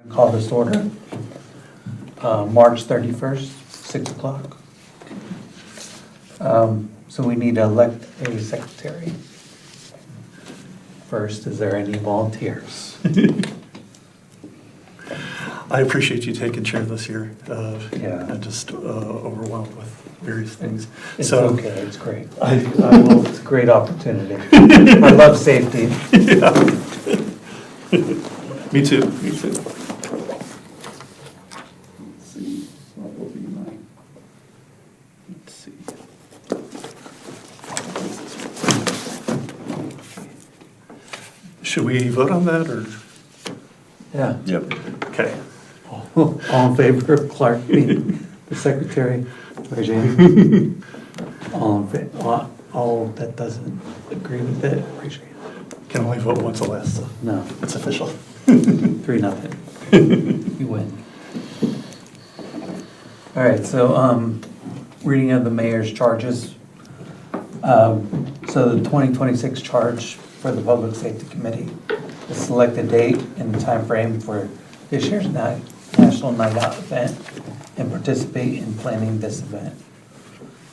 Call this order, March 31st, 6 o'clock. So we need to elect a secretary. First, is there any volunteers? I appreciate you taking chair this year. Yeah. I'm just overwhelmed with various things. It's So okay, it's great. It's a great opportunity. I love safety. Yeah. Me too, me too. Let's see, what will be my, let's see. Should we vote on that, or? Yeah. Yep. Okay. All in favor of Clark being the secretary? Raise your hand. All in favor, all that doesn't agree with it, raise your hand. Can only vote once, alas, so No, it's official. 3-0. You win. All right, so, reading of the mayor's charges. So the 2026 charge for the Public Safety Committee is select a date and time frame for this year's National Night Out event and participate in planning this event.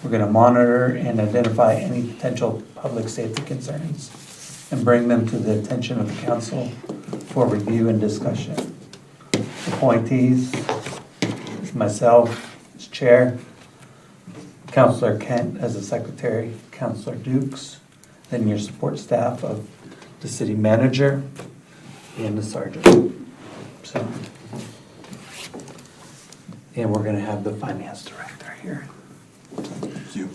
We're gonna monitor and identify any potential public safety concerns and bring them to the attention of the council for review and discussion. Appointees is myself as chair, Councilor Kent as the secretary, Councilor Dukes, then your support staff of the city manager and the sergeant. So, and we're gonna have the finance director here. Thank you.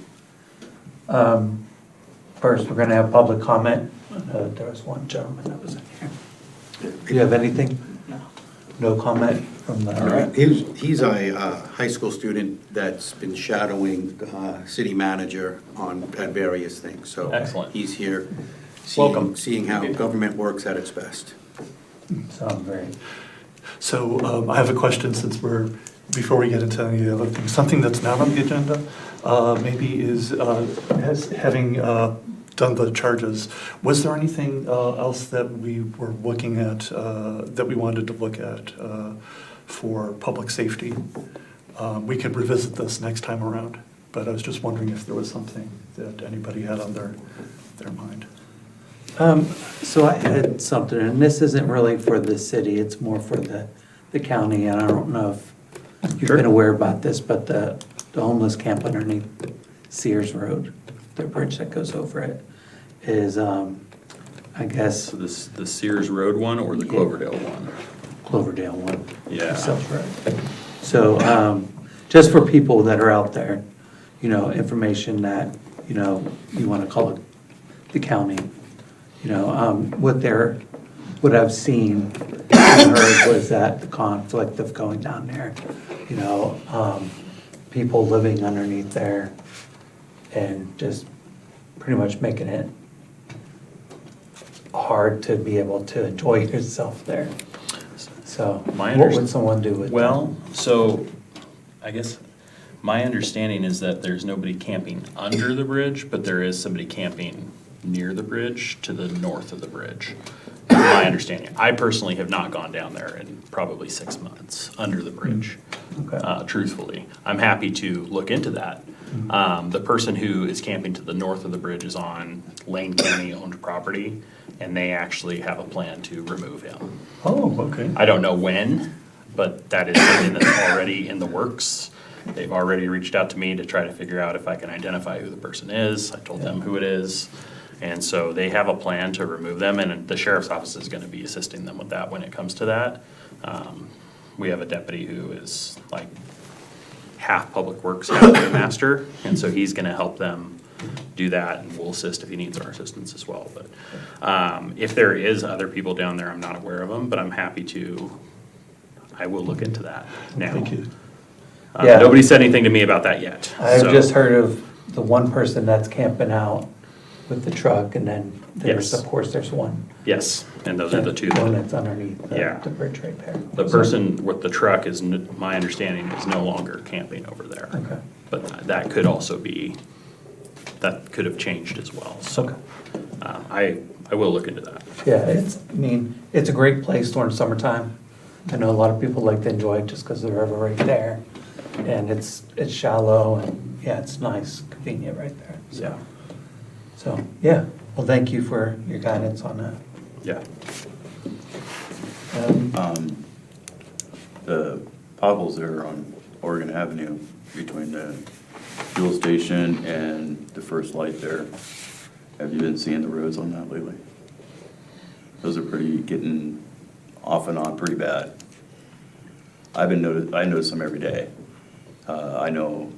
First, we're gonna have public comment. There was one gentleman that was in here. Do you have anything? No. No comment from the? All right, he's a high school student that's been shadowing city manager at various things, so. Excellent. He's here, Welcome. seeing how government works at its best. Sounds great. So I have a question before we get into any other things. Something that's not on the agenda, maybe is, having done the charges, was there anything else that we were looking at, that we wanted to look at for public safety? We could revisit this next time around, but I was just wondering if there was something that anybody had on their mind. So I had something, and this isn't really for the city, it's more for the county, and I don't know if you've been aware about this, but the homeless camp underneath Sears Road, the bridge that goes over it, is, I guess, So this, the Sears Road one or the Cloverdale one? Cloverdale one. Yeah. South Road. So, just for people that are out there, you know, information that, you know, you wanna call it the county, you know, what I've seen and heard was that the conflict of going down there, you know, people living underneath there and just pretty much making it hard to be able to enjoy yourself there. So, what would someone do with that? Well, so I guess my understanding is that there's nobody camping under the bridge, but there is somebody camping near the bridge to the north of the bridge. That's my understanding. I personally have not gone down there in probably 6 months under the bridge, Okay. truthfully. I'm happy to look into that. The person who is camping to the north of the bridge is on Lane County-owned property, and they actually have a plan to remove him. Oh, okay. I don't know when, but that is something that's already in the works. They've already reached out to me to try to figure out if I can identify who the person is. I told them who it is. And so they have a plan to remove them, and the sheriff's office is gonna be assisting them with that when it comes to that. We have a deputy who is like half public works, half the master, and so he's gonna help them do that, and we'll assist if he needs our assistance as well. But if there is other people down there, I'm not aware of them, but I'm happy to, I will look into that now. Thank you. Yeah. Nobody said anything to me about that yet. I've so- just heard of the one person that's camping out with the truck, and then there's, Yes. of course, there's one. Yes, and those are the two. One that- that's underneath Yeah. the bridge right there. The person with the truck is, my understanding, is no longer camping over there. Okay. But that could also be, that could have changed as well. So Okay. I will look into that. Yeah, I mean, it's a great place during summertime. I know a lot of people like to enjoy it just because the river right there. And it's shallow and, yeah, it's nice, convenient right there, Yeah. So, yeah, well, thank you for your guidance on that. Yeah. The potholes there on Oregon Avenue between the fuel station and the first light there, have you been seeing the roads on that lately? Those are getting off and on pretty bad. I notice them every day. I know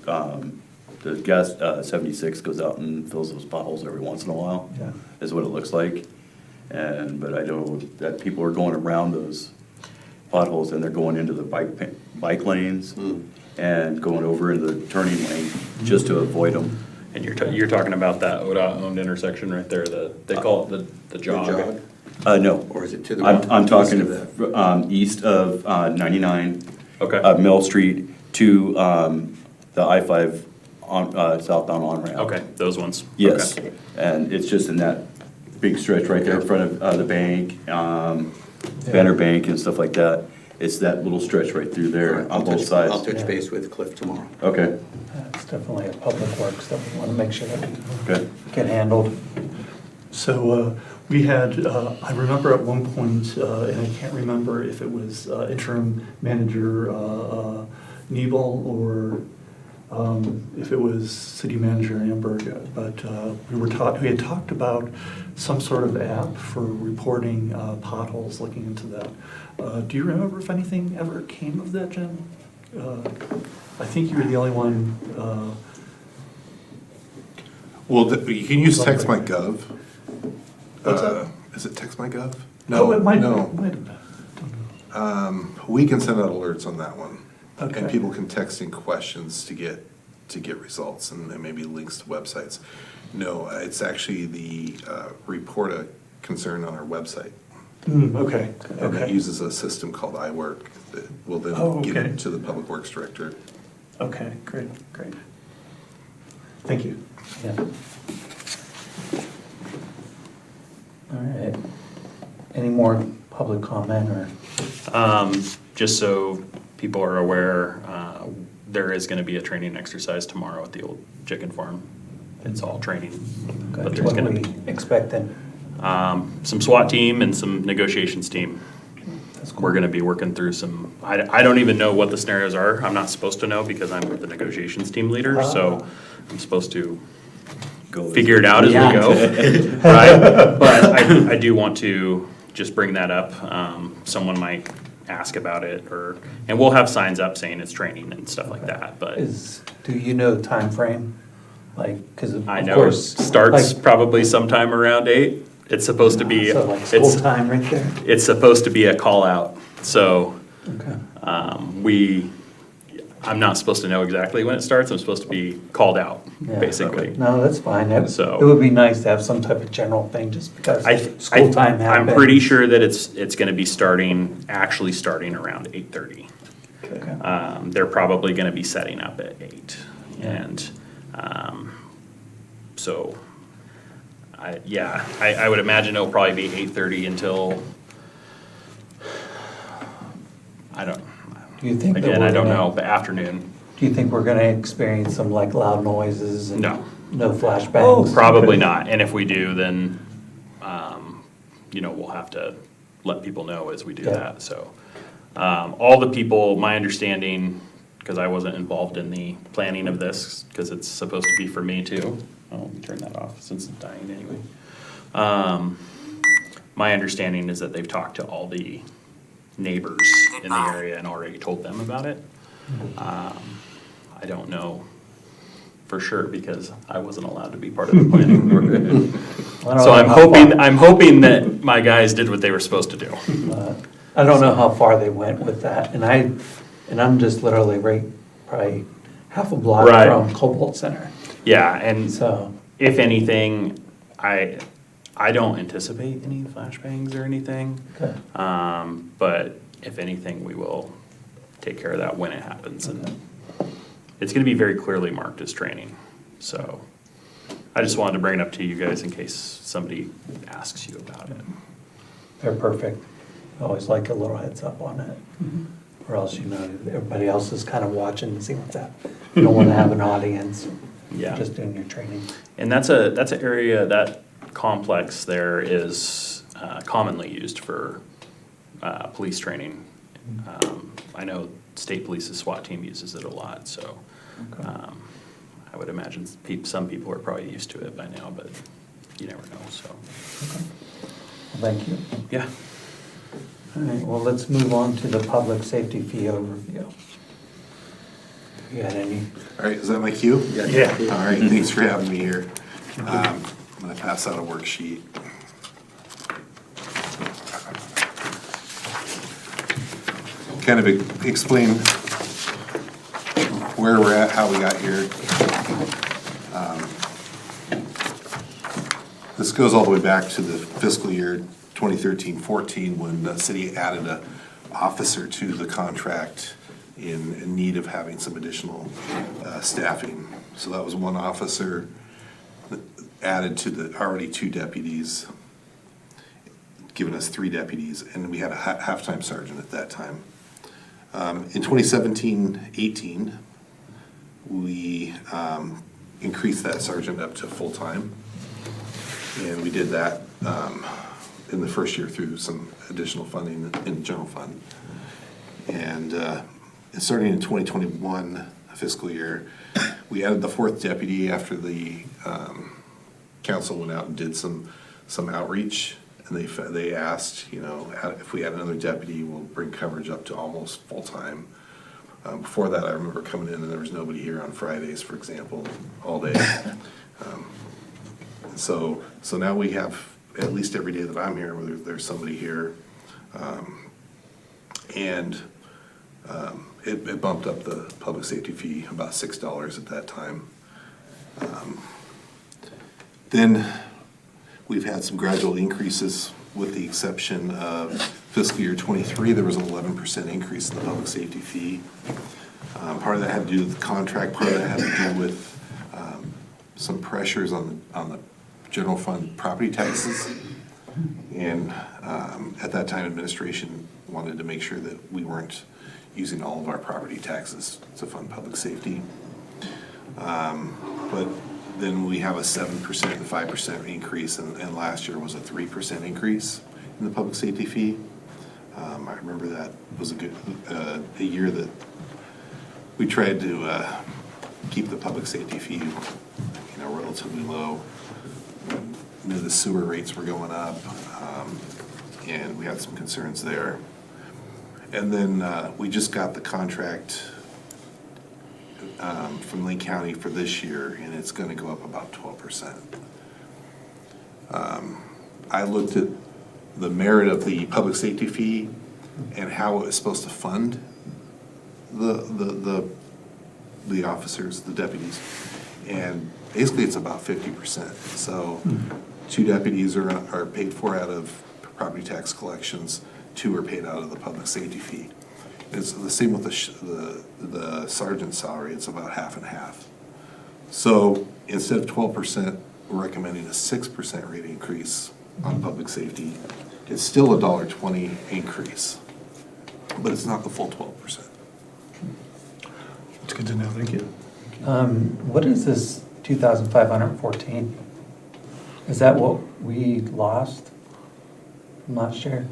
the gas 76 goes out and fills those potholes every once in a while, Yeah. is what it looks like. But I know that people are going around those potholes and they're going into the bike lanes and going over into the turning lane just to avoid them. And you're talking about that ODOT-owned intersection right there, they call it the jog. No. Or is it to the? I'm east talking of that? East of 99. Okay. Mill Street to the I-5 southbound on-ramp. Okay, those ones. Yes, Okay. and it's just in that big stretch right there in front of the bank, Banner Bank and stuff like that. It's that little stretch right through there on both sides. I'll touch base with Cliff tomorrow. Okay, It's definitely a public works that we want to make sure that we good. get handled. So we had, I remember at one point, and I can't remember if it was interim manager Nebel or if it was city manager Amberg, but we had talked about some sort of app for reporting potholes, looking into that. Do you remember if anything ever came of that, Jen? I think you were the only one. Well, you can use TextMyGov. What's that? Is it TextMyGov? Oh, it might No. have been. We can send out alerts on that one. Okay. And people can text in questions to get results and maybe links to websites. No, it's actually the report a concern on our website. Okay, And it okay, uses a system called iWork that will Oh, then give okay. it to the Public Works Director. okay, great. Thank you. Yeah. All right. Any more public comment or? Just so people are aware, there is gonna be a training exercise tomorrow at the old chicken farm. It's all training. But there's What are gonna we be expecting? some SWAT team and some negotiations team. That's cool. We're gonna be working through some, I don't even know what the scenarios are. I'm not supposed to know because I'm the negotiations team leader, so I'm supposed to figure it out as we Yeah. go. Right, but I do want to just bring that up. Someone might ask about it and we'll have signs up saying it's training and stuff like that, but Do you know the timeframe? Like, because of I know it course. starts like- probably sometime around 8. It's supposed to be, So like school it's, time right there? it's supposed to be a call out. So, Okay. I'm not supposed to know exactly when it starts. I'm supposed to be called out, Yeah. basically. No, that's fine. So- It would be nice to have some type of general thing just because school time happens. I'm pretty sure that it's gonna be actually starting around 8:30. Okay. They're probably gonna be setting up at 8. Yeah. And, so, I would imagine it'll probably be 8:30 until, I don't, Do you think that again, we're I don't gonna- know, the afternoon. Do you think we're gonna experience some like loud noises and? No. No flashbangs? Probably not, and if we do, then, we'll have to let people know as we do Yeah. that, so. All the people, my understanding, because I wasn't involved in the planning of this, because it's supposed to be for me too. Oh, let me turn that off since it's dying anyway. My understanding is that they've talked to all the neighbors in the area and already told them about it. I don't know for sure because I wasn't allowed to be part of the planning. I don't So know I'm how hoping, far- I'm hoping that my guys did what they were supposed to do. I don't know how far they went with that, and I'm just literally probably half a block Right. from Cobalt Center, Yeah, and so. if anything, I don't anticipate any flashbangs or anything. Okay. But if anything, we will take care of that when it happens. And it's gonna be very clearly marked as training. So I just wanted to bring it up to you guys in case somebody asks you about it. They're perfect. Always like a little heads up on it. Or else, everybody else is kind of watching to see what's happening. You don't want to have an audience. Yeah. Just doing your training. And that's an area, that complex there is commonly used for police training. I know state police's SWAT team uses it a lot, so Okay. I would imagine some people are probably used to it by now, but you never know, so. Well, thank you. Yeah. All right, well, let's move on to the public safety fee overview. You had any? All right, is that my cue? Yeah. All right, thanks for having me here. I'm gonna pass out a worksheet. Kind of explain where we're at, how we got here. This goes all the way back to the fiscal year 2013-14, when the city added an officer to the contract in need of having some additional staffing. So that was one officer added to the already 2 deputies, giving us 3 deputies, and we had a half-time sergeant at that time. In 2017-18, we increased that sergeant up to full-time. And we did that in the first year through some additional funding in the general fund. And starting in 2021 fiscal year, we added the 4th deputy after the council went out and did some outreach. And they asked, if we add another deputy, we'll bring coverage up to almost full-time. Before that, I remember coming in and there was nobody here on Fridays, for example, all day. So now we have, at least every day that I'm here, whether there's somebody here. And it bumped up the public safety fee about $6 at that time. Then we've had some gradual increases, with the exception of fiscal year '23, there was an 11% increase in the public safety fee. Part of that had to do with the contract, part of that had to do with some pressures on the general fund property taxes. And at that time, administration wanted to make sure that we weren't using all of our property taxes to fund public safety. But then we have a 7% and 5% increase, and last year was a 3% increase in the public safety fee. I remember that was a year that we tried to keep the public safety fee, relatively low. The sewer rates were going up, and we had some concerns there. And then we just got the contract from Lake County for this year, and it's going to go up about 12%. I looked at the merit of the public safety fee and how it was supposed to fund the officers, the deputies, and basically it's about 50%. So 2 deputies are paid for out of property tax collections, 2 are paid out of the public safety fee. It's the same with the sergeant's salary, it's about half and half. So instead of 12%, we're recommending a 6% rate increase on public safety. It's still a $1.20 increase, but it's not the full 12%. It's good to know, thank you. What is this 2,514? Is that what we lost last year?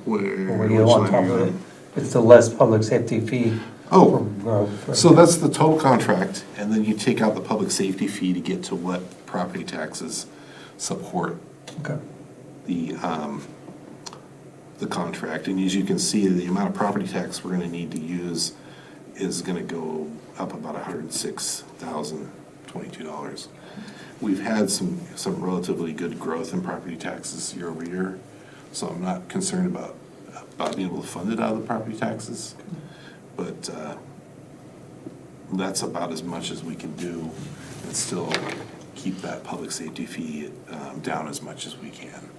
Or were you on top of it? It's the less public safety fee Oh, for growth. Right? so that's the total contract, and then you take out the public safety fee to get to what property taxes support Okay. the contract. And as you can see, the amount of property tax we're gonna need to use is gonna go up about $106,022. We've had some relatively good growth in property taxes year over year, so I'm not concerned about being able to fund it out of the property taxes. But that's about as much as we can do and still keep that public safety fee down as much as we can.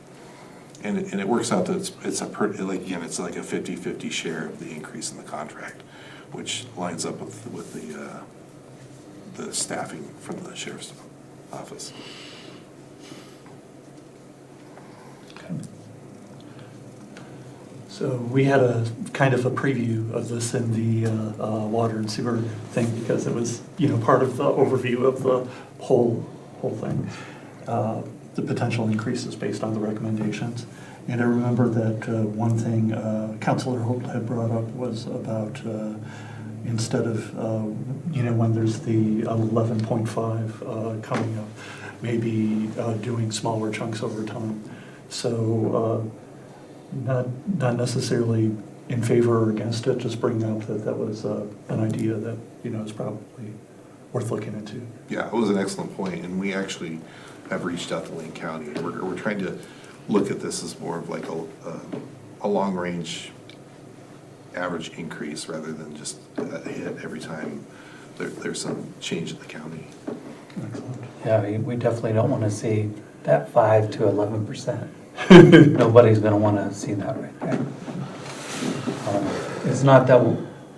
And it works out that it's like a 50-50 share of the increase in the contract, which lines up with the staffing from the sheriff's office. So So we had a kind of a preview of this in the water and sewer thing because it was, part of the overview of the whole thing. The potential increases based on the recommendations. And I remember that one thing Councilor Holt had brought up was about instead of, when there's the 11.5 coming up, maybe doing smaller chunks over time. So not necessarily in favor or against it, just bringing up that was an idea that, is probably worth looking into. Yeah, it was an excellent point, and we actually have reached out to Lane County. We're trying to look at this as more of like a long-range average increase rather than just a hit every time there's some change in the county. Excellent. Yeah, we definitely don't want to see that 5 to 11%. Nobody's going to want to see that right there. It's not that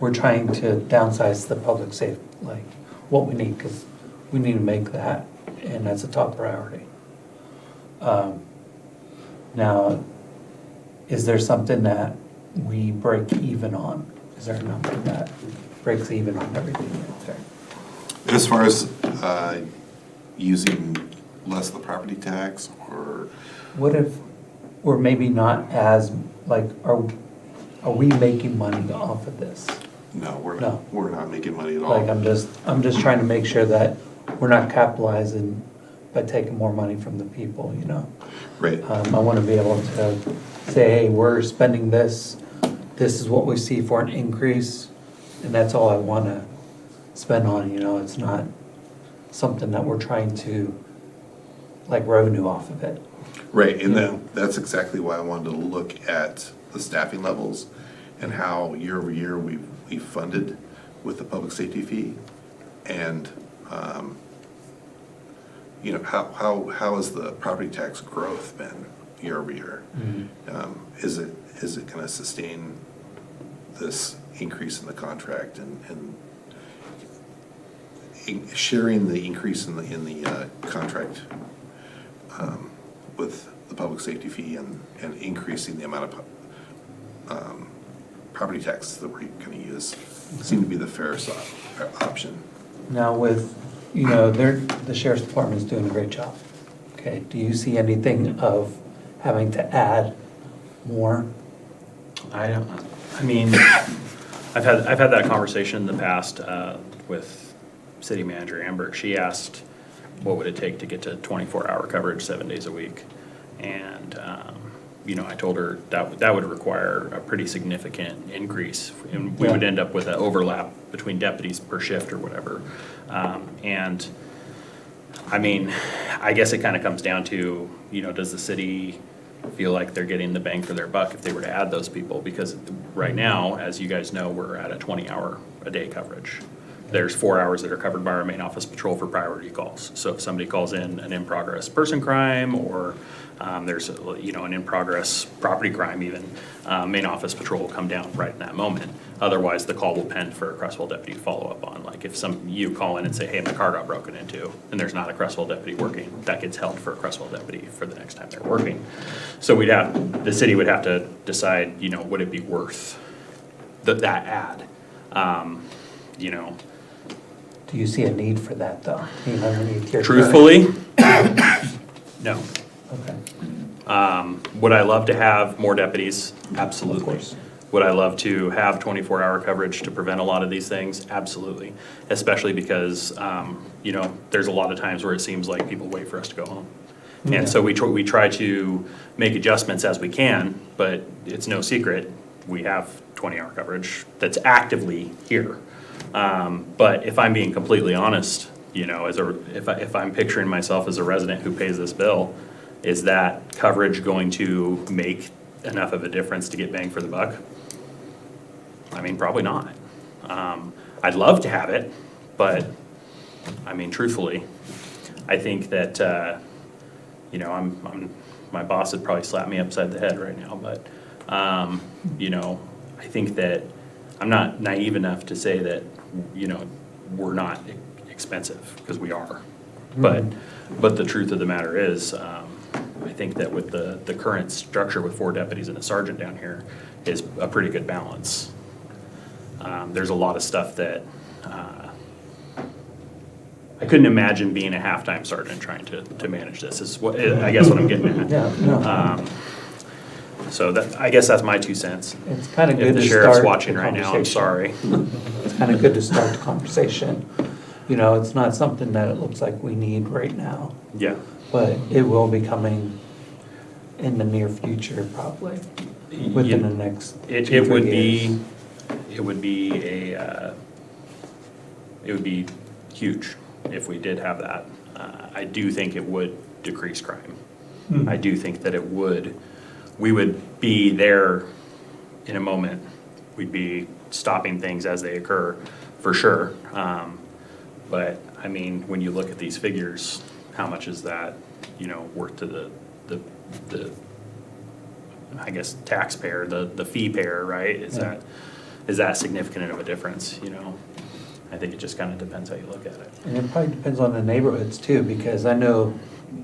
we're trying to downsize the public safety, like what we need, because we need to make that, and that's a top priority. Now, is there something that we break even on? Is there a number that breaks even on everything right there? As far as using less of the property tax, or What if we're maybe not as, like, are we making money off of this? no, No. we're not making money at all. Like, I'm just trying to make sure that we're not capitalizing by taking more money from the people, Right. I want to be able to say, hey, we're spending this is what we see for an increase, and that's all I want to spend on, it's not something that we're trying to, like, revenue off of it. Right, and that's exactly why I wanted to look at the staffing levels and how year over year we've funded with the public safety fee. And, how has the property tax growth been year over year? Is it gonna sustain this increase in the contract and sharing the increase in the contract with the public safety fee and increasing the amount of property taxes that we're gonna use seem to be the fairest option. Now with, the sheriff's department is doing a great job. Okay, do you see anything of having to add more? I've had that conversation in the past with City Manager Amber. She asked, what would it take to get to 24-hour coverage 7 days a week? And, I told her that would require a pretty significant increase. And we would end up with an overlap between deputies per shift or whatever. I guess it kind of comes down to, does the city feel like they're getting the bang for their buck if they were to add those people? Because right now, as you guys know, we're at a 20-hour-a-day coverage. There's 4 hours that are covered by our main office patrol for priority calls. So if somebody calls in an in-progress person crime, or there's an in-progress property crime even, main office patrol will come down right in that moment. Otherwise, the call will pend for a Creswell deputy to follow up on. Like if you call in and say, hey, my car got broken into, and there's not a Creswell deputy working, that gets held for a Creswell deputy for the next time they're working. So the city would have to decide, would it be worth that ad? Do you see a need for that, though? Underneath your. Truthfully, no. Okay. Would I love to have more deputies? Absolutely. Of course. Would I love to have 24-hour coverage to prevent a lot of these things? Absolutely. Especially because, there's a lot of times where it seems like people wait for us to go home. Yeah. And so we try to make adjustments as we can, but it's no secret, we have 20-hour coverage that's actively here. But if I'm being completely honest, if I'm picturing myself as a resident who pays this bill, is that coverage going to make enough of a difference to get bang for the buck? Probably not. I'd love to have it, but, truthfully, I think that, my boss would probably slap me upside the head right now, but, I think that I'm not naive enough to say that, we're not expensive, because we are. But the truth of the matter is, I think that with the current structure with 4 deputies and a sergeant down here is a pretty good balance. There's a lot of stuff that I couldn't imagine being a half-time sergeant trying to manage this, is what, I guess what I'm getting at. Yeah, no. So that, I guess that's my 2 cents. It's kind of good If to the start sheriff's the watching right now, I'm sorry. It's kind of good to start the conversation. You know, it's not something that it looks like we need right now, Yeah. but it will be coming in the near future, probably, within the next It 2-3 would years. be, it would be it would be huge if we did have that. I do think it would decrease crime. I do think that it would, we would be there in a moment. We'd be stopping things as they occur, for sure. But, I mean, when you look at these figures, how much is that, you know, worth to the I guess, taxpayer, the fee payer, right? Is that significant of a difference, you know? I think it just kind of depends how you look at it. And it probably depends on the neighborhoods too, because I know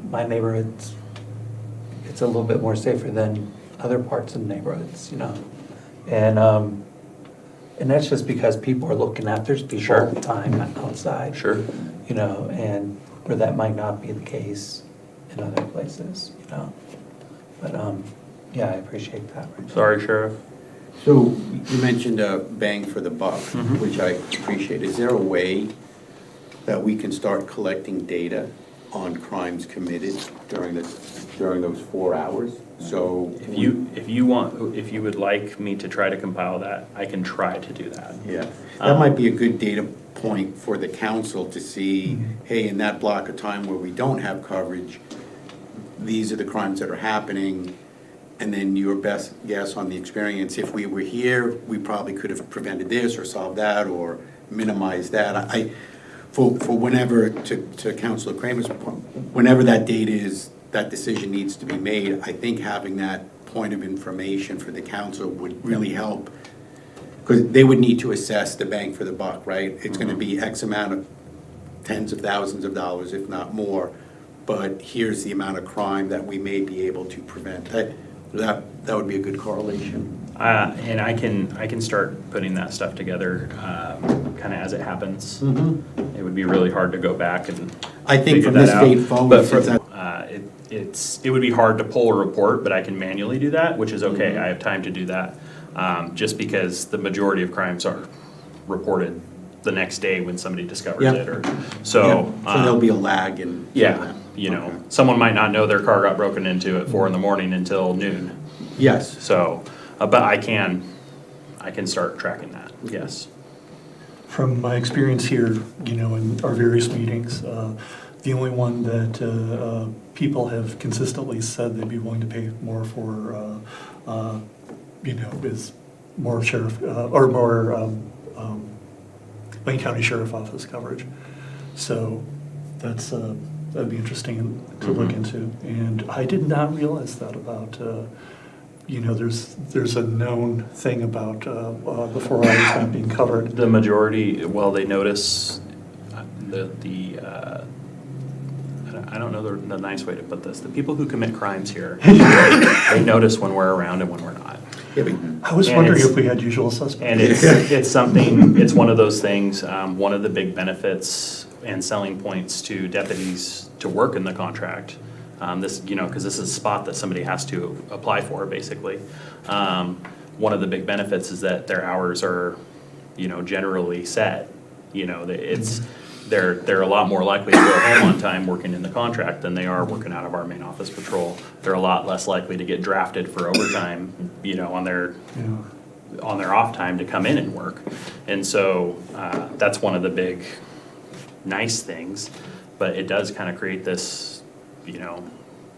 my neighborhoods, it's a little bit more safer than other parts of the neighborhoods, you know? And that's just because people are looking at, there's people Sure. all the time outside. Sure. You know, and where that might not be the case in other places, you know? But, yeah, I appreciate that. Sorry, Sheriff. So you mentioned bang for the buck, Mhm. which I appreciate. Is there a way that we can start collecting data on crimes committed during those 4 hours? So If you would like me to try to compile that, I can try to do that. yeah, that might be a good data point for the council to see, hey, in that block of time where we don't have coverage, these are the crimes that are happening, and then your best guess on the experience. If we were here, we probably could have prevented this or solved that or minimized that. For whenever, to Councilor Kramer's point, whenever that data is, that decision needs to be made, I think having that point of information for the council would really help. Because they would need to assess the bang for the buck, right? It's gonna be X amount of tens of thousands of dollars, if not more, but here's the amount of crime that we may be able to prevent. That would be a good correlation. And I can start putting that stuff together, kind of as it happens. It would be really hard to go back and I think figure from that this out. date forward, But since that- it would be hard to pull a report, but I can manually do that, which is okay. I have time to do that. Just because the majority of crimes are reported the next day when somebody discovers Yeah. it, or, Yeah, so. So there'll be a lag in. Yeah, you know, Okay. someone might not know their car got broken into at 4 a.m. until noon. Yes. So, but I can start tracking that, yes. From my experience here, you know, in our various meetings, the only one that people have consistently said they'd be willing to pay more for, you know, is more sheriff, or more Wayne County Sheriff Office coverage. So that's, that'd be interesting to look into. And I did not realize that about, you know, there's a known thing about the 4 hours not being covered. The majority, well, they notice I don't know the nice way to put this. The people who commit crimes here, they notice when we're around and when we're not. Yeah, but I was And wondering it's- if we had usual suspects. And it's something, it's one of those things, one of the big benefits and selling points to deputies to work in the contract. This, you know, because this is a spot that somebody has to apply for, basically. One of the big benefits is that their hours are, you know, generally set. You know, they're a lot more likely to go home on time working in the contract than they are working out of our main office patrol. They're a lot less likely to get drafted for overtime, you know, on their off time to come in and work. And so that's one of the big nice things, but it does kind of create this, you know,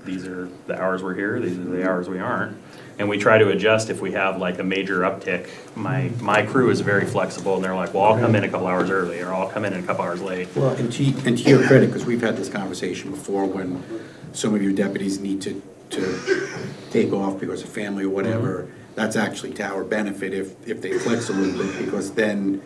these are the hours we're here, these are the hours we aren't. And we try to adjust if we have like a major uptick. My crew is very flexible and they're like, well, I'll come in a couple hours early, or I'll come in a couple hours late. Well, and to your credit, because we've had this conversation before, when some of your deputies need to take off because of family or whatever, that's actually to our benefit if they flex a little bit, because then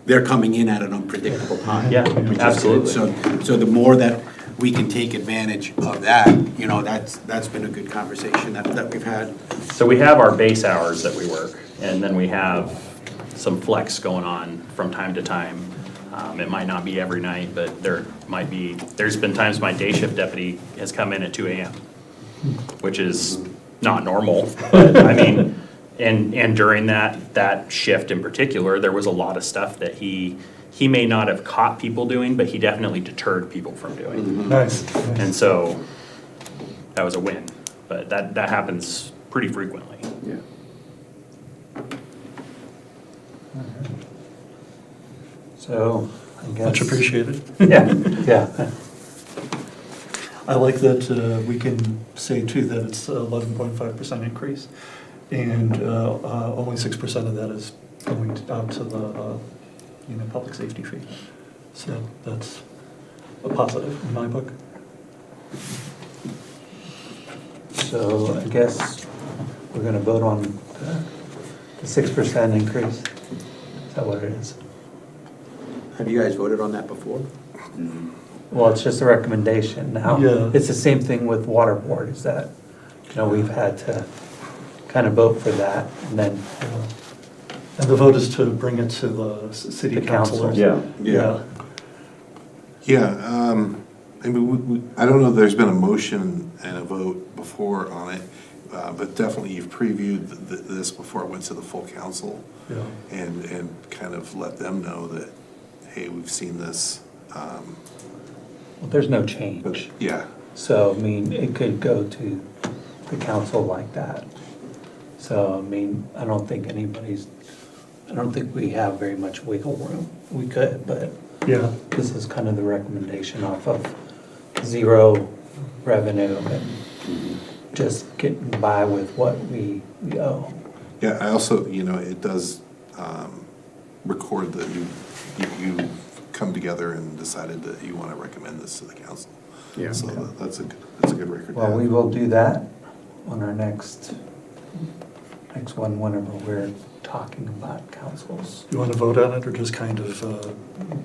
they're coming in at an unpredictable time. Yeah, which is good. absolutely. So the more that we can take advantage of that, you know, that's been a good conversation that we've had. So we have our base hours that we work, and then we have some flex going on from time to time. It might not be every night, but there's been times my day shift deputy has come in at 2 AM, which is not normal, but I mean, and during that shift in particular, there was a lot of stuff that he may not have caught people doing, but he definitely deterred people from doing. Nice. And so, that was a win, but that happens pretty frequently. Yeah. So, I guess. Much appreciated. Yeah, yeah. I like that we can say too that it's 11.5% increase, and only 6% of that is going out to the, public safety fee. So that's a positive in my book. So I guess we're gonna vote on the 6% increase. Is that what it is? Have you guys voted on that before? Well, it's just a recommendation now. Yeah. It's the same thing with water board, is that, we've had to kind of vote for that, and then, And the vote is to bring it to the city The council. councilors. Yeah. Yeah. Yeah, I mean, I don't know if there's been a motion and a vote before on it, but definitely you've previewed this before it went to the full council. Yeah. And kind of let them know that, hey, we've seen this. well, there's no But change. yeah, So, I mean, it could go to the council like that. So, I mean, I don't think we have very much wiggle room. We could, but Yeah. this is kind of the recommendation off of zero revenue and just getting by with what we owe. yeah, I also, it does record that you come together and decided that you want to recommend this to the council. Yeah. So that's a good record. to Well, have. we will do that on our next one, whenever we're talking about councils. You want to vote on it, or just kind of,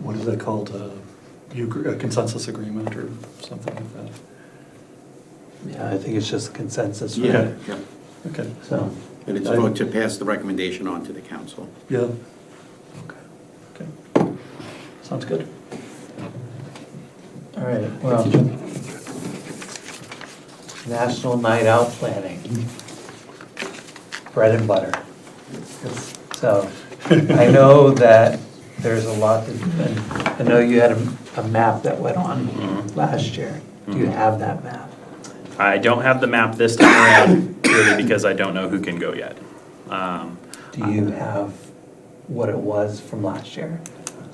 what is that called, a consensus agreement or something like that? Yeah, I think it's just a consensus, Yeah. right? Yeah. Okay, So, And it's a vote to pass the recommendation on to the council. yeah, okay. okay. Sounds good. All right, well, National Night Out Planning. Bread and butter. So, I know that there's a lot that, and I know you had a map that went on last year. Do you have that map? I don't have the map this time around, purely because I don't know who can go yet. Do you have what it was from last year?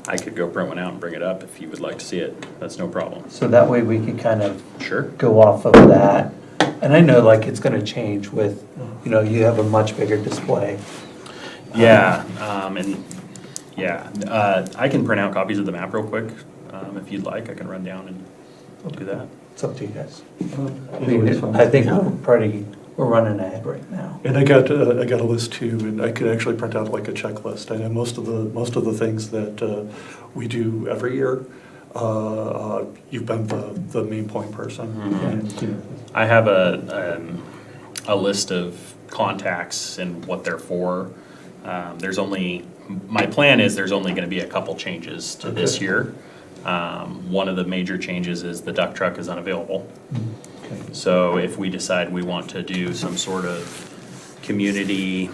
I could go print one out and bring it up if you would like to see it, that's no problem. So that way we could kind of Sure. go off of that. And I know like it's gonna change with, you have a much bigger display. Yeah, I can print out copies of the map real quick, if you'd like, I can run down and do that. It's up to you guys. Either way's fine. I think we're running ahead right now. And I got a list too, and I could actually print out like a checklist. I know most of the things that we do every year, you've been the main point person. And, I have a list of contacts and what they're for. My plan is there's only gonna be a couple changes to this Okay. year. One of the major changes is the duck truck is unavailable. Okay. So if we decide we want to do some sort of community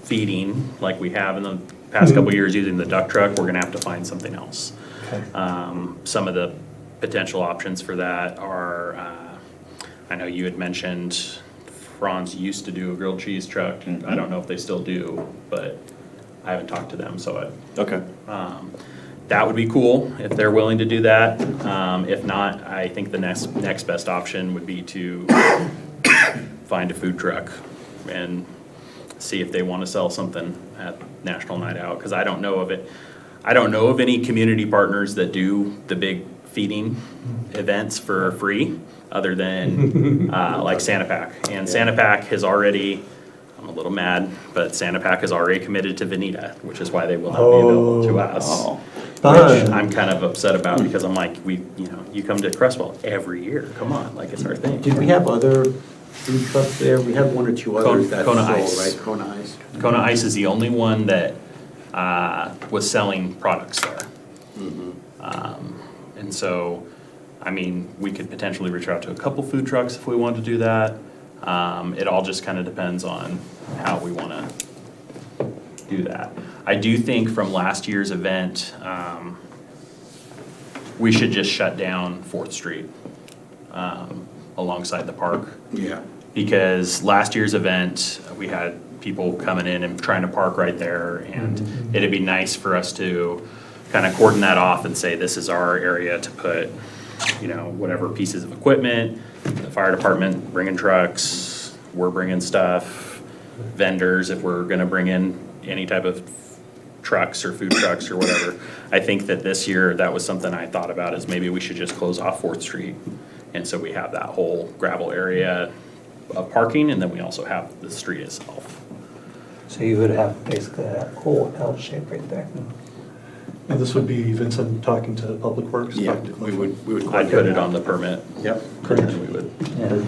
feeding, like we have in the past couple of years using the duck truck, we're gonna have to find something else. Okay. Some of the potential options for that are, I know you had mentioned Franz used to do a grilled cheese truck. I don't know if they still do, but I haven't talked to them, so Okay. that would be cool if they're willing to do that. If not, I think the next best option would be to find a food truck and see if they want to sell something at National Night Out, because I don't know of it. I don't know of any community partners that do the big feeding events for free, other than like Santa Pac. And Santa Pac has already, I'm a little mad, but Santa Pac has already committed to Veneta, which is why they will not be available to us. Oh. Fun. I'm kind of upset about because I'm like, you come to Creswell every year, come on, like it's our thing. Did we have other food trucks there? We had one or two others that Kona sold, Ice. right? Kona Ice. Kona Ice is the only one that was selling products there. And so, I mean, we could potentially reach out to a couple food trucks if we wanted to do that. It all just kind of depends on how we want to do that. I do think from last year's event, we should just shut down 4th Street alongside the park. Yeah. Because last year's event, we had people coming in and trying to park right there, and it'd be nice for us to kind of cordon that off and say, this is our area to put, whatever pieces of equipment, the fire department bringing trucks, we're bringing stuff, vendors, if we're gonna bring in any type of trucks or food trucks or whatever. I think that this year, that was something I thought about, is maybe we should just close off 4th Street. And so we have that whole gravel area of parking, and then we also have the street itself. So you would have basically that whole L shape right there. And this would be Vincent talking to Public Works? Yeah, talking to we would. I'd put it on the permit. Yep.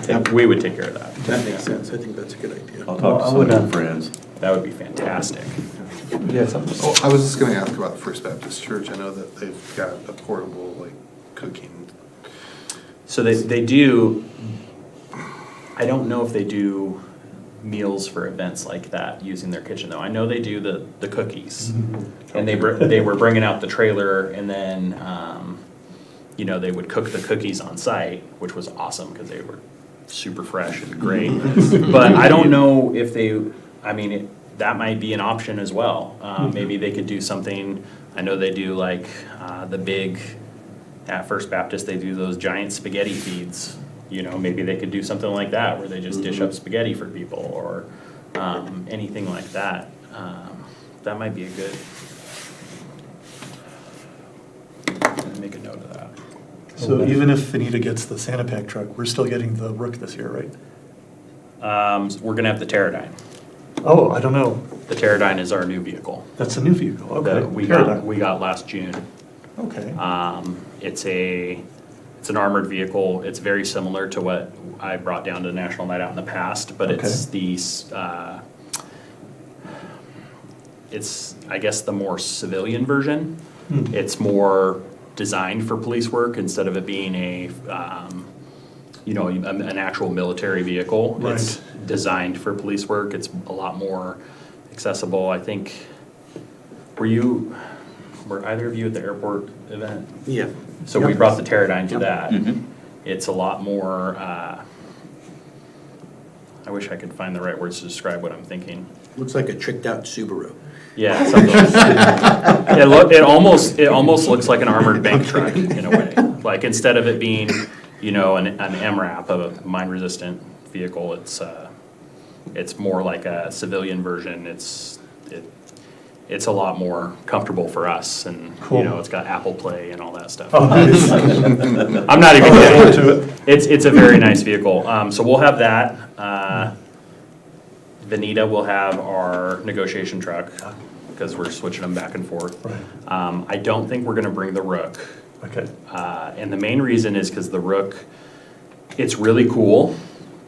Yeah. We would take care of that. That makes sense. I think that's a good idea. I'll Well, talk I to would, some of the friends. That would be fantastic. Yeah, something. Oh, I was just gonna ask about the First Baptist Church. I know that they've got a portable, like, cooking. So they do, I don't know if they do meals for events like that using their kitchen though. I know they do the cookies. And they were bringing out the trailer, and then, they would cook the cookies on site, which was awesome because they were super fresh and great. But I don't know if that might be an option as well. Maybe they could do something, I know they do like at First Baptist, they do those giant spaghetti feeds. Maybe they could do something like that where they just dish up spaghetti for people, or anything like that. That might be a good, make a note of that. So even if Anita gets the Santa Pack truck, we're still getting the Rook this year, right? We're gonna have the Pterodyne. Oh, I don't know. The Pterodyne is our new vehicle That's a new vehicle, okay. that we Paradigm. got last June. Okay. It's an armored vehicle. It's very similar to what I brought down to the National Night Out in the past, but it's I guess the more civilian version. It's more designed for police work instead of it being an actual military vehicle. Right. It's designed for police work. It's a lot more accessible. I think, were either of you at the airport event? Yeah. So we brought the Pterodyne to that. It's a lot more, I wish I could find the right words to describe what I'm thinking. Looks like a tricked out Subaru. Yeah, something. It almost looks like an armored bank truck in a way. Like, instead of it being, an MRAP, a mine-resistant vehicle, it's more like a civilian version. It's a lot more comfortable for us, and Cool. it's got Apple Play and all that stuff. Oh, nice. I'm not even kidding. It's a very nice vehicle. So we'll have that. Veneta will have our negotiation truck, because we're switching them back and forth. Right. I don't think we're gonna bring the Rook. Okay. And the main reason is because the Rook, it's really cool,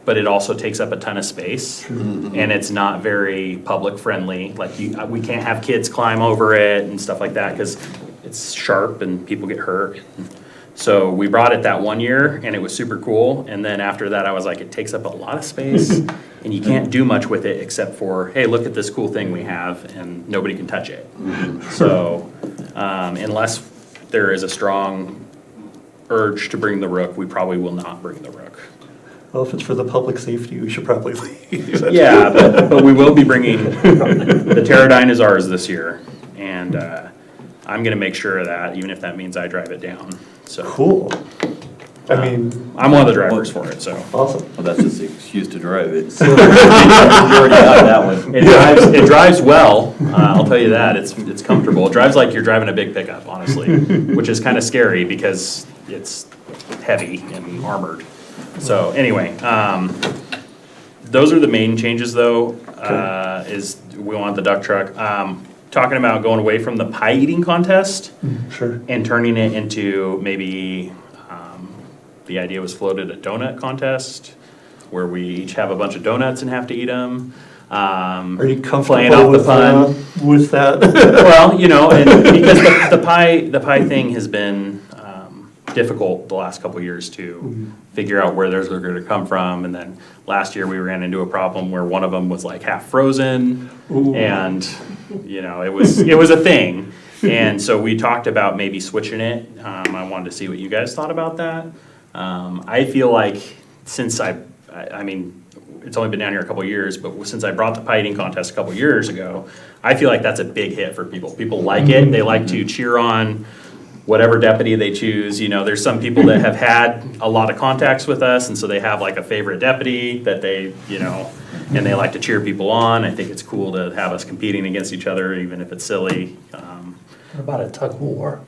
but it also takes up a ton of space, and it's not very public friendly. Like, we can't have kids climb over it and stuff like that because it's sharp and people get hurt. So we brought it that one year, and it was super cool. And then after that, I was like, it takes up a lot of space, and you can't do much with it except for, hey, look at this cool thing we have, and nobody can touch it. So unless there is a strong urge to bring the Rook, we probably will not bring the Rook. Well, if it's for the public safety, we should probably leave. Yeah, but we will be bringing, the Pterodyne is ours this year, and I'm gonna make sure of that, even if that means I drive it down, so. Cool. I mean, I'm one of the drivers for it, so. awesome. Well, that's just an excuse to drive it. You already got that one. It drives well, I'll tell you that, it's comfortable. It drives like you're driving a big pickup, honestly, which is kind of scary because it's heavy and armored. So anyway, those are the main changes though, is we want the duck truck. talking about going away from the pie eating contest Sure. and turning it into maybe, the idea was floated a donut contest where we each have a bunch of donuts and have to eat them. Are you Playing comfortable off the with, pun. with that? Well, you know, and because the pie thing has been difficult the last couple of years to figure out where those are going to come from. And then last year we ran into a problem where one of them was like half frozen, and you know, it was a thing. And so we talked about maybe switching it. I wanted to see what you guys thought about that. I feel like since I mean, it's only been down here a couple of years, but since I brought the pie eating contest a couple of years ago, I feel like that's a big hit for people. People like it. They like to cheer on whatever deputy they choose. You know, there's some people that have had a lot of contacts with us, and so they have like a favorite deputy that they, you know, and they like to cheer people on. I think it's cool to have us competing against each other, even if it's silly. What about a tug of war?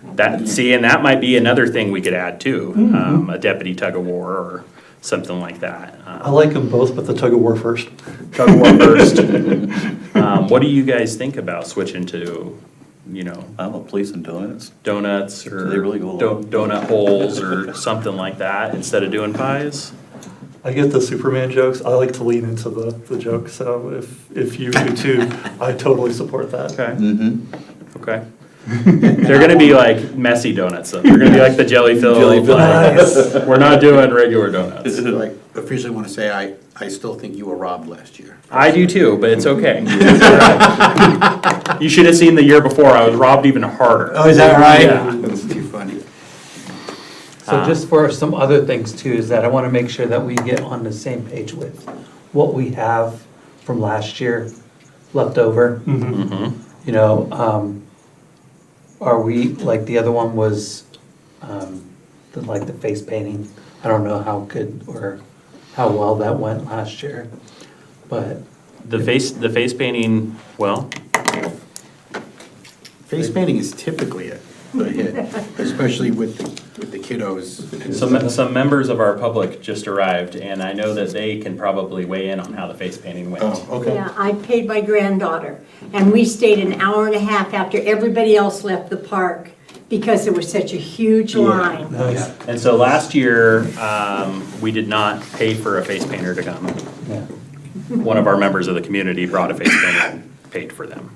And that might be another thing we could add too, a deputy tug of war or something like that. I like them both, but the tug of war first. Tug of war first. What do you guys think about switching to, you know, I love police and donuts. donuts or They really go along. donut holes or something like that instead of doing pies? I get the Superman jokes. I like to lean into the joke, so if you do too, I totally support that. Okay, Mm-hmm. okay. They're gonna be like messy donuts though. They're gonna be like the jelly filled. Jelly-filled. Like, we're not doing regular donuts. So I officially want to say, I still think you were robbed last year. I do too, but it's okay. You should have seen the year before. I was robbed even harder. Oh, is that right? Yeah. That's too funny. So just for some other things too, is that I want to make sure that we get on the same page with what we have from last year left over. Mhm. You know, are we, like the other one was, like the face painting. I don't know how good or how well that went last year, but The face painting, well, Face painting is typically a hit, especially with the kiddos. some members of our public just arrived, and I know that they can probably weigh in on how the face painting went. Oh, okay. Yeah, I paid my granddaughter, and we stayed an hour and a half after everybody else left the park because there was such a huge line. nice, And so last year, we did not pay for a face painter to come. yeah. One of our members of the community brought a face painter and paid for them.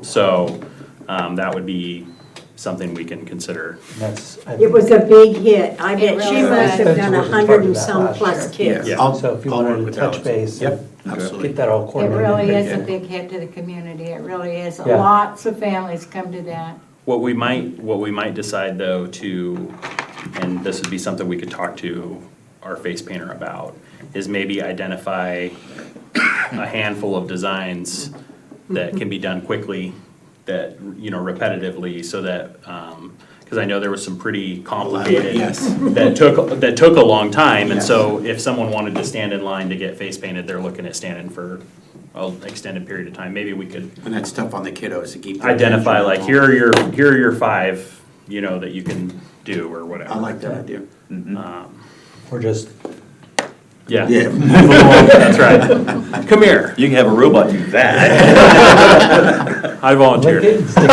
So that would be something we can consider. And that's, I It think, was a big hit. I bet really she was. must have done Spencer was a 100 part of and that some last plus year. kids. Yeah. I'll- So if you I'll wanted work to with touch Alex. base. Yep, absolutely. Get that all It coordinated. really is a Yeah. big hit to the community, it really is. Yeah. Lots of families come to that. What we might decide though to, and this would be something we could talk to our face painter about, is maybe identify a handful of designs that can be done quickly, that, you know, repetitively, so that, because I know there was some pretty complicated. Yes. That took a long time, and so if someone wanted to stand in line to get face painted, they're looking at standing for an extended period of time. Maybe we could And that's tough on the kiddos to keep. their identify, attention. like, here are your five, you know, that you can do, or whatever. I like that idea. Or just, Yeah. Yeah. That's right. Come here, You can have a robot do that. I lick volunteered. it and stick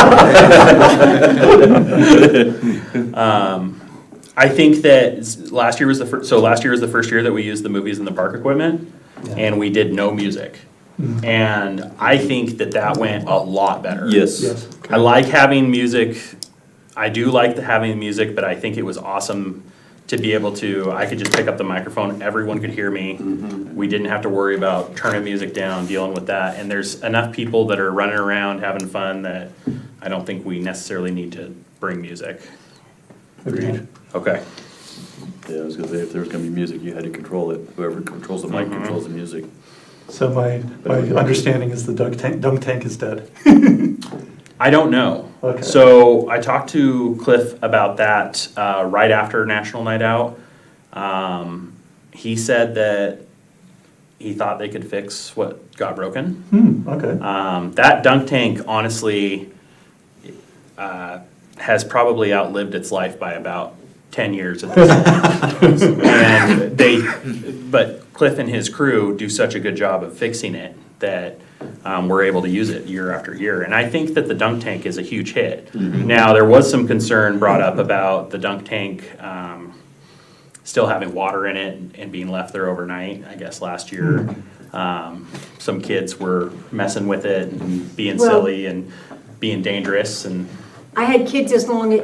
it. I think that last year was the first year that we used the movies in the park equipment, Yeah. and we did no music. And I think that went a lot better. Yes. Yes. I like having music, I do like having music, but I think it was awesome to be able to, I could just pick up the microphone, everyone could hear me. We didn't have to worry about turning music down, dealing with that. And there's enough people that are running around having fun that I don't think we necessarily need to bring music. Agreed. Okay. Yeah, I was gonna say, if there was gonna be music, you had to control it. Whoever controls the mic controls the music. So my understanding is the dunk tank is dead. I don't know. Okay. So I talked to Cliff about that right after National Night Out. He said that he thought they could fix what got broken. Okay. That dunk tank, honestly, has probably outlived its life by about 10 years at this point. And but Cliff and his crew do such a good job of fixing it that we're able to use it year after year. And I think that the dunk tank is a huge hit. Now, there was some concern brought up about the dunk tank still having water in it and being left there overnight. I guess last year, some kids were messing with it and being Well- silly and being dangerous and, I had kids as long as,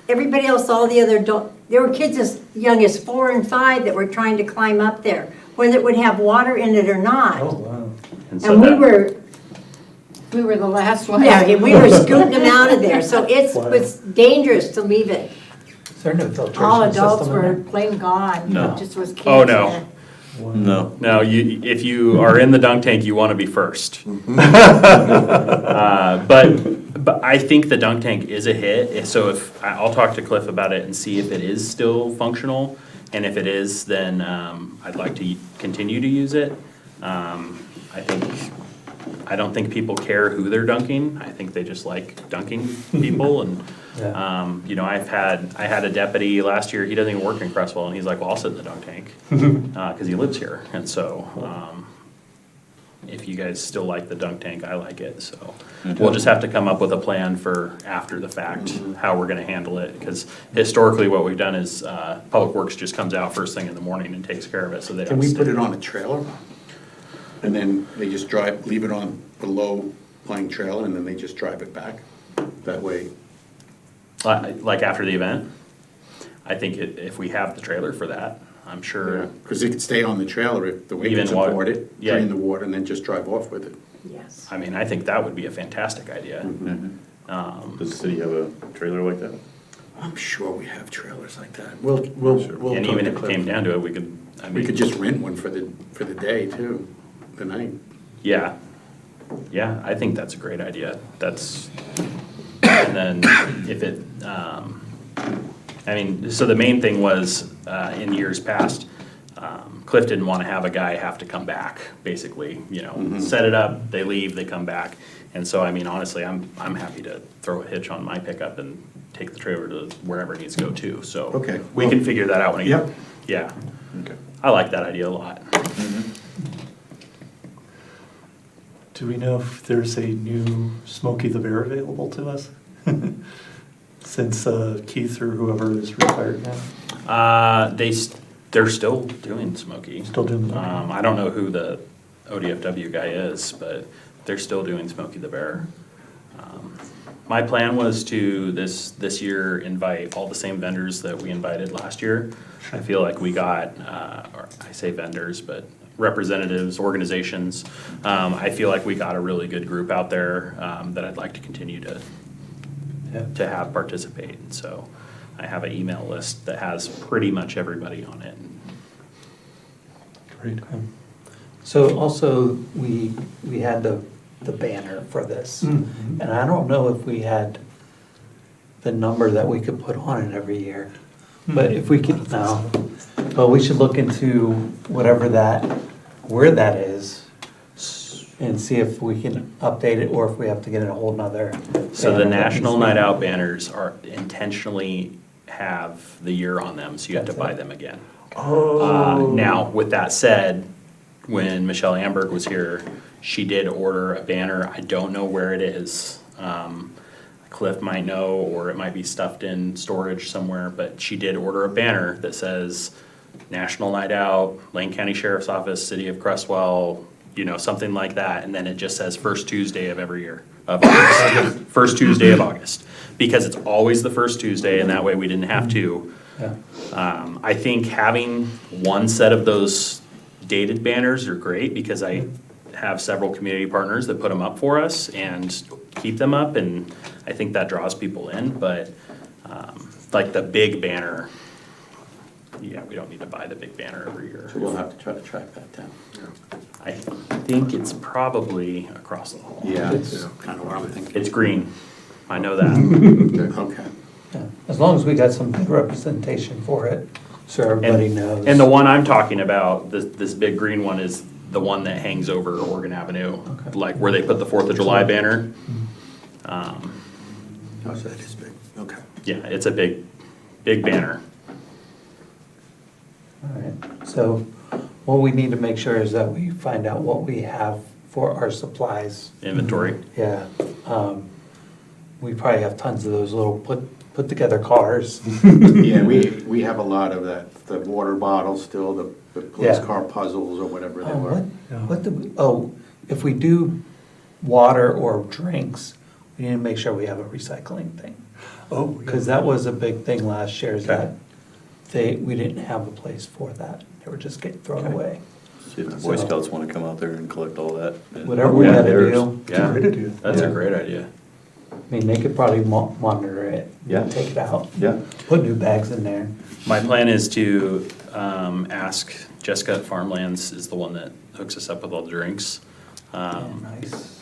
everybody else, all the other there were kids as young as 4 and 5 that were trying to climb up there, whether it would have water in it or not. Oh, wow. and so And we that- were, the last one. yeah, we were scooting them out of there, so it was dangerous to leave it. Is there no filtration All system adults in were there? playing God. No. It just was kids. Oh, no. there. No. No, if you are in the dunk tank, you want to be first. But I think the dunk tank is a hit, so I'll talk to Cliff about it and see if it is still functional. And if it is, then I'd like to continue to use it. I don't think people care who they're dunking. I think they just like dunking people. And, you know, I had a deputy last year, he doesn't even work in Creswell, and he's like, well, I'll sit in the dunk tank, because he lives here. And so, if you guys still like the dunk tank, I like it, so. We'll just have to come up with a plan for after the fact, how we're gonna handle it. Because historically, what we've done is, Public Works just comes out first thing in the morning and takes care of it, so they don't. Can we put stay. it on a trailer? And then they just leave it on the low-lying trailer, and then they just drive it back? That way, Like after the event? I think if we have the trailer for that, I'm sure. because it could stay on the trailer if the weight Even gets water. aboard it, Yeah. drain the water, and then just drive off with it. Yes. I mean, I think that would be a fantastic idea. Does the city have a trailer like that? I'm sure we have trailers like that. We'll And talk even to if it Cliff. came down to it, we could, I We mean, could just rent one for the day too, the night. yeah. Yeah, I think that's a great idea. And then if it, I mean, so the main thing was, in years past, Cliff didn't want to have a guy have to come back, basically, you know, set it up, they leave, they come back. And so, I mean, honestly, I'm happy to throw a hitch on my pickup and take the trailer to wherever it needs to go to, so. Okay. We can figure that out when it. Yep. Yeah, Okay. I like that idea a lot. Do we know if there's a new Smokey the Bear available to us? Since Keith or whoever is retired now? They're still doing Smokey. Still doing Smokey. I don't know who the ODFW guy is, but they're still doing Smokey the Bear. My plan was to this year invite all the same vendors that we invited last year. I feel like we got, or I say vendors, but representatives, organizations. I feel like we got a really good group out there that I'd like to continue to have participate. And so I have an email list that has pretty much everybody on it. Great. So also, we had the banner for this. Mhm. And I don't know if we had the number that we could put on it every year. But if we could, no. But we should look into whatever where that is, and see if we can update it, or if we have to get a whole nother. So the banner. National Night Out banners are intentionally have the year on them, so you have to buy them again. Now, with that said, when Michelle Amberg was here, she did order a banner. I don't know where it is. Cliff might know, or it might be stuffed in storage somewhere, but she did order a banner that says National Night Out, Lane County Sheriff's Office, City of Creswell, you know, something like that, and then it just says first Tuesday of every year, of August. First Tuesday of August, because it's always the first Tuesday, and that way we didn't have to. Yeah. I think having one set of those dated banners are great, because I have several community partners that put them up for us and keep them up, and I think that draws people in, but like the big banner, yeah, we don't need to buy the big banner every year. So we'll have to try to track that down. I think it's probably across the hall. Yeah, that's kind of what I'm thinking. It's green, I know that. Okay. Yeah. As long as we got some good representation for it, so everybody knows. And the one I'm talking about, this big green one, is the one that hangs over Oregon Avenue, Okay. like where they put the 4th of July banner. Oh, so that is big, okay. Yeah, it's a big banner. All right, so what we need to make sure is that we find out what we have for our supplies. Inventory. Yeah. We probably have tons of those little put together cars. Yeah, we have a lot of that, the water bottles still, the police Yeah. car puzzles or whatever they Oh, were. if we do water or drinks, we need to make sure we have a recycling thing. Oh, Because yeah. that was a big thing last year, is that we didn't have a place for that. They were just getting thrown Okay. away. See if the Boy Scouts want to come out there and collect all that. and- Whatever we Yeah, gotta theirs. do. Yeah, Great idea. that's a Yeah. great idea. I mean, they could probably monitor it. Yeah. Take it out. Yeah. Put new bags in there. My plan is to ask Jessica at Farmlands is the one that hooks us up with all the drinks. Nice.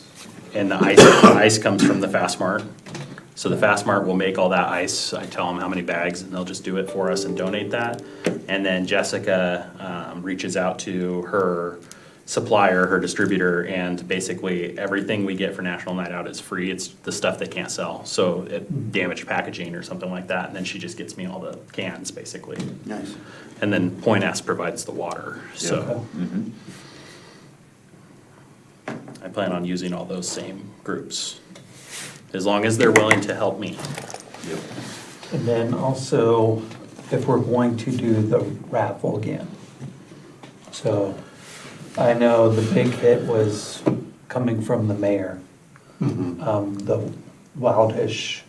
And the ice comes from the Fast Mart. So the Fast Mart will make all that ice. I tell them how many bags and they'll just do it for us and donate that. And then Jessica reaches out to her supplier, her distributor, and basically everything we get for National Night Out is free. It's the stuff they can't sell. So it damaged packaging or something like that. And then she just gets me all the cans basically. Nice. And then Point S provides the water. So Mhm. I plan on using all those same groups, as long as they're willing to help me. Yep. And then also, if we're going to do the raffle again. So I know the big hit was coming from the mayor. The Wildish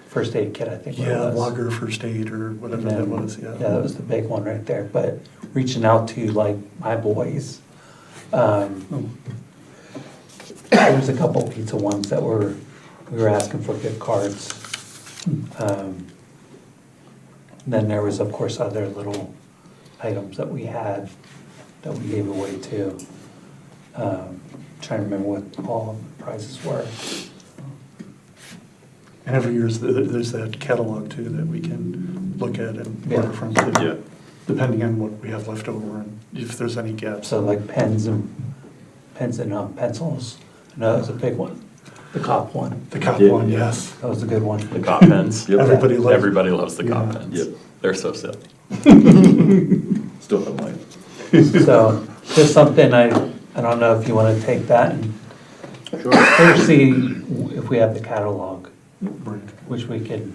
first aid kit, I think what it Yeah, was. Lager First Aid or whatever And that then- was, yeah. Yeah, that was the big one right there, but reaching out to like my boys. There was a couple pizza ones that we were asking for gift cards. Then there was, of course, other little items that we had that we gave away too. Trying to remember what all the prizes were. And every year there's that catalog too that we can look at and Yeah. order from, too, Yeah. depending on what we have left over and if there's any gaps. So like pens and pencils. No, that was a big one. The cop one. The cop Yeah, one, yeah. yes. That was a good one. The cop pens. Yep. Everybody loves the cop Yeah. pens. Yep. They're so silly. Still have mine. So just something, I don't know if you want to take that and Sure. first see if we have the catalog, Right. which we can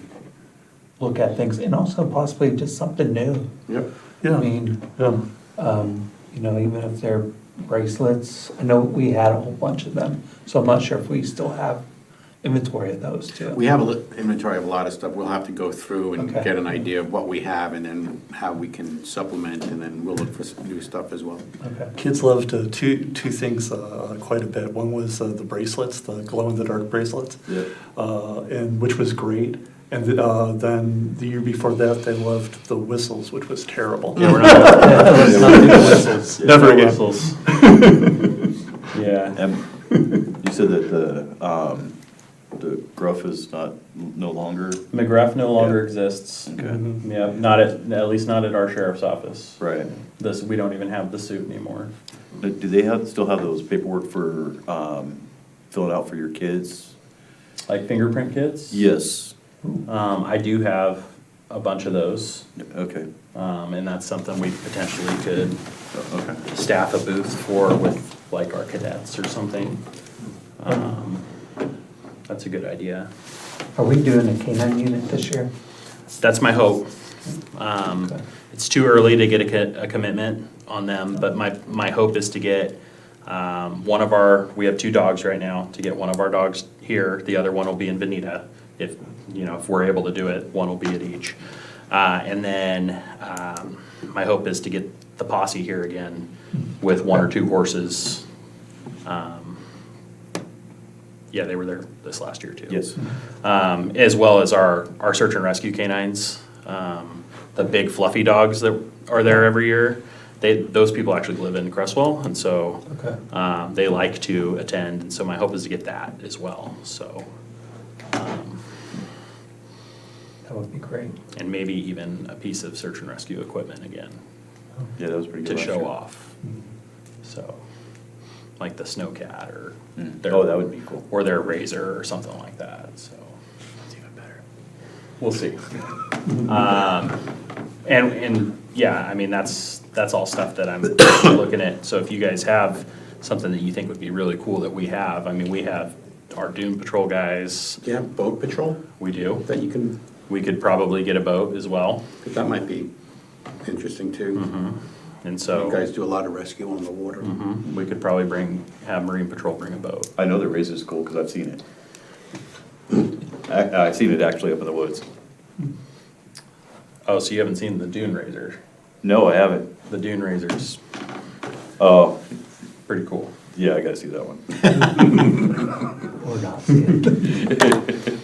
look at things, and also possibly just something new. Yep. I Yeah, mean, yeah. even if they're bracelets, I know we had a whole bunch of them, so I'm not sure if we still have inventory of those too. We have an inventory of a lot of stuff. We'll have to go through and Okay. get an idea of what we have and then how we can supplement, and then we'll look for some new stuff as well. Okay. Kids loved two things quite a bit. One was the bracelets, the glow-in-the-dark bracelets, Yeah. and which was great. And then the year before that, they loved the whistles, which was terrible. Yeah, we're not, Yeah, let's not do the whistles. Never no again. whistles. Yeah. And you said that the Gruff is no longer, McGrath no longer Yeah. exists. okay, Mhm. Yeah, not at least not at our sheriff's office. right. We don't even have the suit anymore. But do they still have those paperwork for filling out for your kids? Like fingerprint kits? Yes. I do have a bunch of those, Okay, and that's something we potentially could okay. staff a booth for with like our cadets or something. That's a good idea. Are we doing a K-9 unit this year? That's my hope. Okay. It's too early to get a commitment on them, but my hope is to get we have 2 dogs right now, to get one of our dogs here. The other one will be in Bonita. If we're able to do it, one will be at each. And then my hope is to get the posse here again with 1 or 2 horses. Yeah, they were there this last year too. Yes. As well as our search and rescue canines, the big fluffy dogs that are there every year. Those people actually live in Creswell, and so Okay. they like to attend. And so my hope is to get that as well. So, That would be great. and maybe even a piece of search and rescue equipment again Yeah, that was pretty good to last show year. off. So, like the Snowcat or Oh, that would be cool. or their Razor or something like that. So that's even better. We'll see. And yeah, I mean that's all stuff that I'm looking at. So if you guys have something that you think would be really cool that we have. I mean, we have our dune patrol guys, Yeah, boat patrol, we do. that you can, We could probably get a boat as well, that might be interesting too. and You so guys do a lot of rescue on the water. we could probably have Marine Patrol bring a boat. I know the razor is cool because I've seen it. I've seen it actually up in the woods. Oh, so you haven't seen the dune razor? No, I haven't. The dune razor's Oh, pretty cool. yeah, I gotta see that one. Or not see it.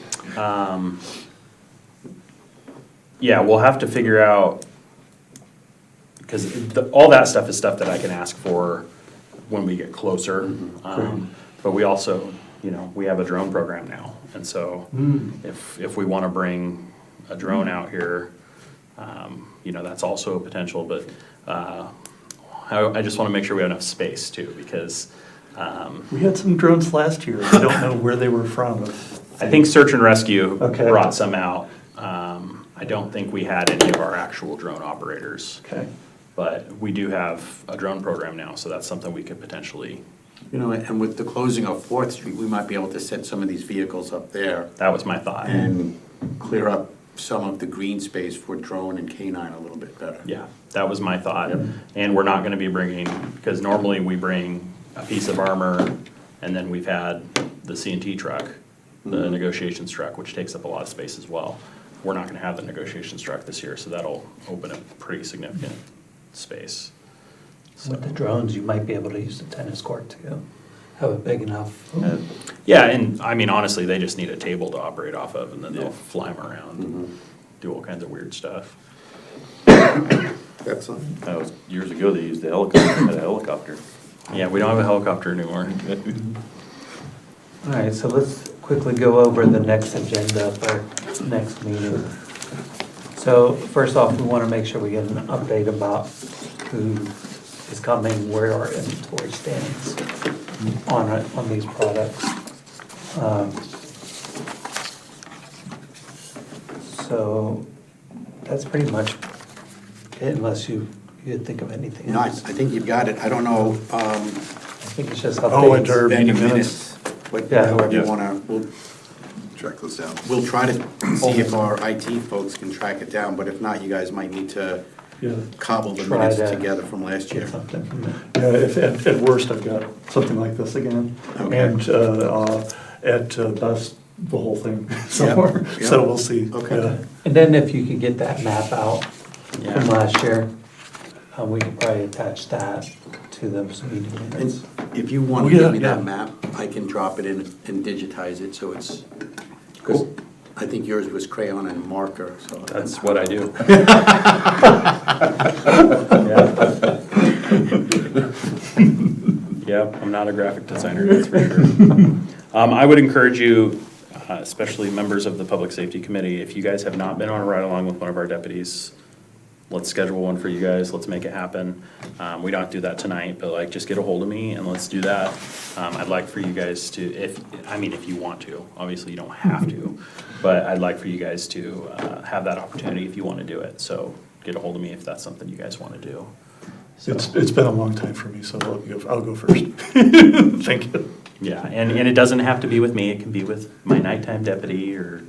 Yeah, we'll have to figure out, because all that stuff is stuff that I can ask for when we get closer. But we also, we have a drone program now, and so if we want to bring a drone out here, that's also a potential, but I just want to make sure we have enough space too, because We had some drones last year. I don't know where they were from. I think search and rescue Okay. brought some out. I don't think we had any of our actual drone operators. Okay. But we do have a drone program now, so that's something we could potentially, And with the closing of Fourth Street, we might be able to set some of these vehicles up there that was my thought. and clear up some of the green space for drone and canine a little bit better. Yeah, that was my thought. Yep. And we're not gonna be bringing, because normally we bring a piece of armor, and then we've had the C&T truck, the negotiations truck, which takes up a lot of space as well. We're not gonna have the negotiations truck this year, so that'll open up pretty significant space. With the drones, you might be able to use the tennis court too. Have it big enough. And Yeah, and I mean, honestly, they just need a table to operate off of, and then they'll Yeah. fly them around and do all kinds of weird stuff. That's all. that was years ago, they used the helicopter, had a helicopter. Yeah, we don't have a helicopter anymore. All right, so let's quickly go over the next agenda for next meeting. So first off, we want to make sure we get an update about who is coming, where our inventory stands on these products. So that's pretty much it, unless you think of anything No, I else. think you've got it. I don't know, I think it's just Oh, and our updates. meeting meeting minutes. minutes, but Yeah. however you Yeah. wanna, Track those down. we'll try to see if our IT folks can track it down, but if not, you guys might need to Yeah. cobble the Try minutes to together from last year. Get something from there. Yeah, if, at worst, I've got something like this again. Okay. And at best, the whole thing somewhere. yep. So we'll see. Okay. Yeah. And then if you could get that map out Yeah. from last year, we could probably attach that to those meeting minutes. And if you want Oh, to yeah, give me that yeah. map, I can drop it in and digitize it, so it's, because I think yours was crayon and marker, so. That's what I do. Yeah, I'm not a graphic designer, that's for sure. I would encourage you, especially members of the Public Safety Committee, if you guys have not been on a ride-along with one of our deputies, let's schedule one for you guys, let's make it happen. We don't have to do that tonight, but just get a hold of me and let's do that. I'd like for you guys to, if you want to, obviously you don't have to, but I'd like for you guys to have that opportunity if you want to do it. So get a hold of me if that's something you guys want to do. So, It's been a long time for me, so I'll go first. Thank you. yeah, and it doesn't have to be with me, it can be with my nighttime deputy or.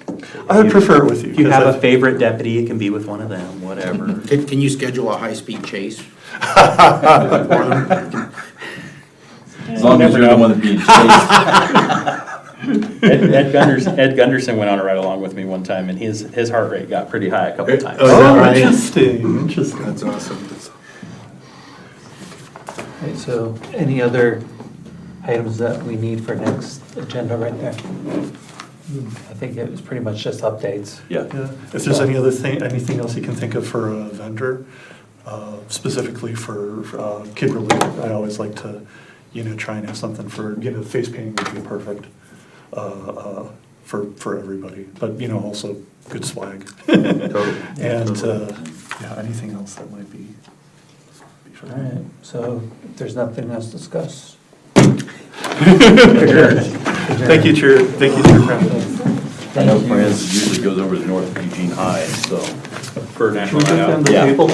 I would prefer it with you. If you 'cause have a I've- favorite deputy, it can be with one of them, whatever. Can you schedule a high-speed chase? As long as you're the one that's being chased. Ed Gunderson went on a ride along with me one time, and his heart rate got pretty high a couple times. Oh, right? interesting. That's awesome. Okay, so any other items that we need for next agenda right there? I think it was pretty much just updates. Yeah. Yeah. If there's anything else you can think of for a vendor, specifically for kid relief, I always like to, try and have something for, face painting would be perfect for everybody, but, also good swag. Totally. And, anything else that might be. All right, so if there's nothing else to discuss. Thank you, Chair. Thank you, Chair Kraft. I know France usually goes over to North Eugene High, so. For Can National we Night get Out. them the Yeah. table?